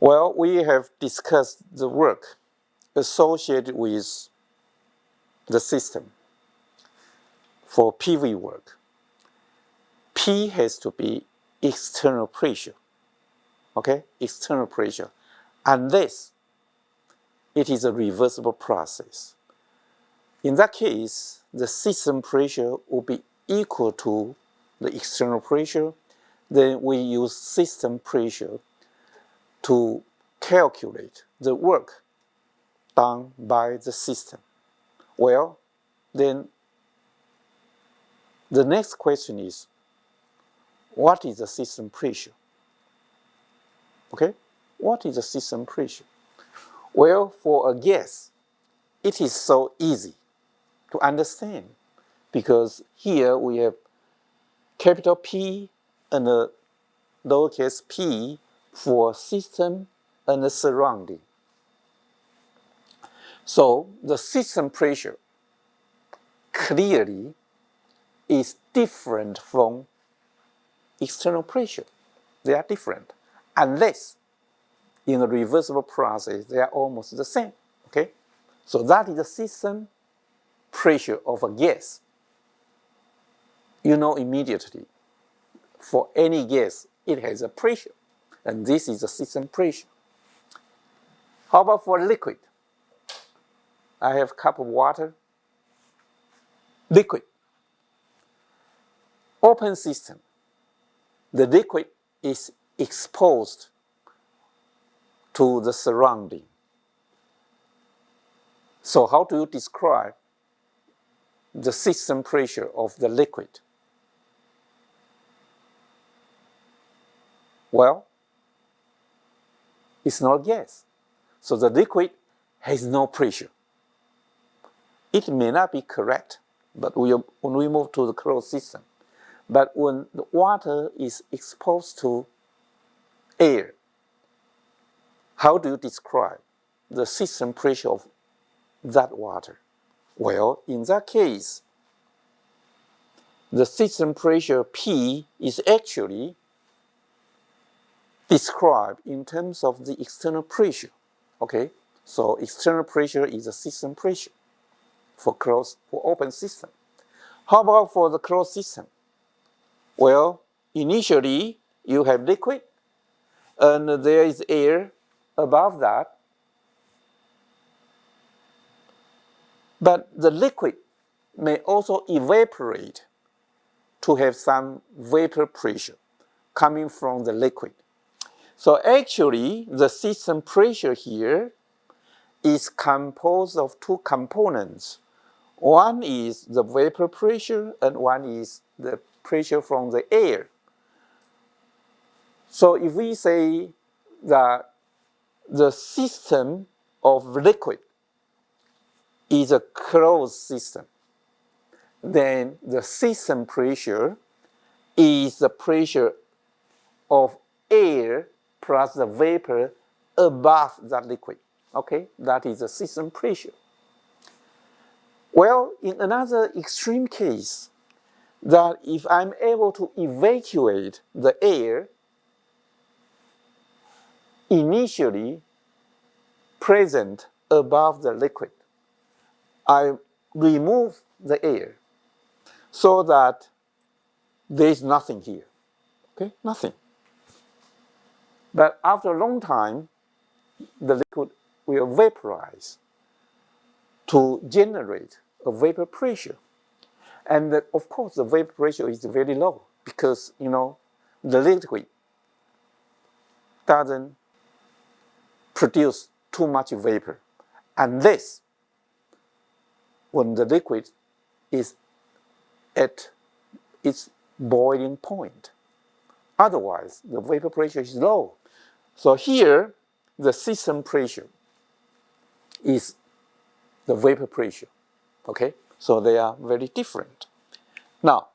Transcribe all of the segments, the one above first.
Well, we have discussed the work associated with the system. For PV work, P has to be external pressure, okay? External pressure, unless it is a reversible process. In that case, the system pressure will be equal to the external pressure. Then we use system pressure to calculate the work done by the system. Well, then the next question is, what is the system pressure? Okay, what is the system pressure? Well, for a gas, it is so easy to understand because here we have capital P and a lowercase p for system and the surrounding. So the system pressure clearly is different from external pressure. They are different, unless in a reversible process they are almost the same. Okay, so that is the system pressure of a gas. You know immediately, for any gas, it has a pressure, and this is the system pressure. How about for liquid? I have a cup of water. Liquid. Open system. The liquid is exposed to the surrounding. So how do you describe the system pressure of the liquid? Well, it's not gas. So the liquid has no pressure. It may not be correct, but when we move to the closed system. But when the water is exposed to air, how do you describe the system pressure of that water? Well, in that case, the system pressure P is actually described in terms of the external pressure. Okay, so external pressure is the system pressure for open system. How about for the closed system? Well, initially you have liquid, and there is air above that. But the liquid may also evaporate to have some vapor pressure coming from the liquid. So actually, the system pressure here is composed of two components. One is the vapor pressure, and one is the pressure from the air. So if we say that the system of liquid is a closed system, then the system pressure is the pressure of air plus the vapor above that liquid. Okay, that is the system pressure. Well, in another extreme case, that if I'm able to evacuate the air initially present above the liquid, I remove the air so that there is nothing here. Okay, nothing. But after a long time, the liquid will vaporize to generate a vapor pressure. And of course, the vapor pressure is very low because, the liquid doesn't produce too much vapor unless when the liquid is at its boiling point. Otherwise, the vapor pressure is low. So here, the system pressure is the vapor pressure. Okay? So they are very different. Now,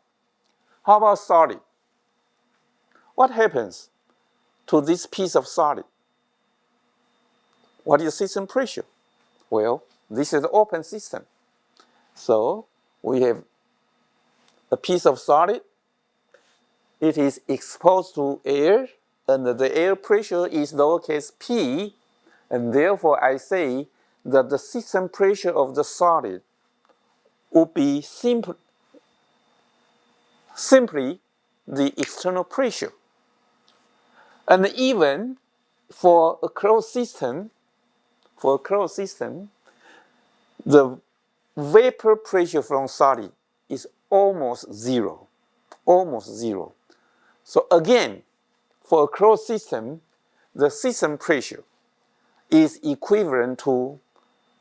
how about solid? What happens to this piece of solid? What is the system pressure? Well, this is the open system. So we have a piece of solid. It is exposed to air and the air pressure is lowercase p, and therefore I say that the system pressure of the solid would be simply the external pressure. And even for a closed system, the vapor pressure from solid is almost zero. So again, for a closed system, the system pressure is equivalent to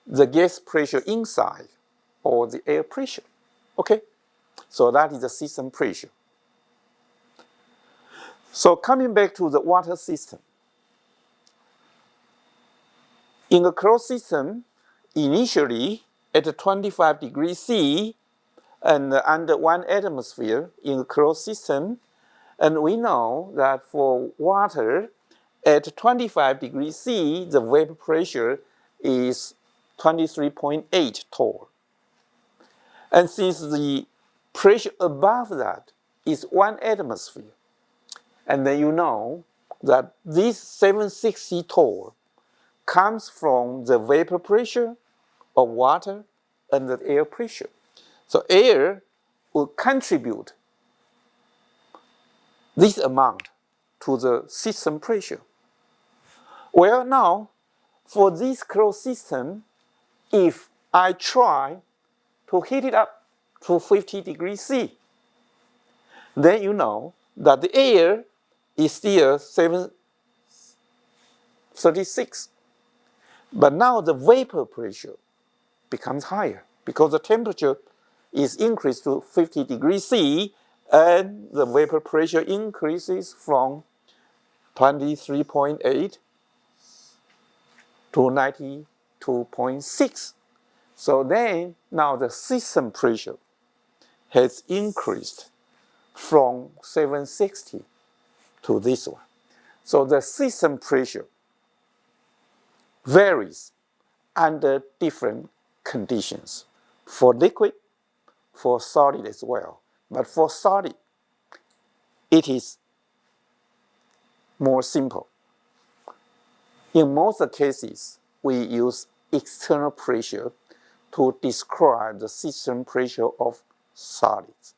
the gas pressure inside or the air pressure. Okay? So that is the system pressure. So coming back to the water system. In a closed system, initially at 25 degrees C and under 1 atmosphere in a closed system, and we know that for water at 25 degrees C, the vapor pressure is 23.8 torr. And since the pressure above that is 1 atmosphere, and then you know that this 760 torr comes from the vapor pressure of water and the air pressure. So air will contribute this amount to the system pressure. Well, now, for this closed system, if I try to heat it up to 50 degrees C, then you know that the air is still 736. But now the vapor pressure becomes higher because the temperature is increased to 50 degrees C and the vapor pressure increases from 23.8 to 92.6. So then now the system pressure has increased from 760 to this one. So the system pressure varies under different conditions. For liquid, for solid as well. But for solid, it is more simple. In most cases, we use external pressure to describe the system pressure of solids.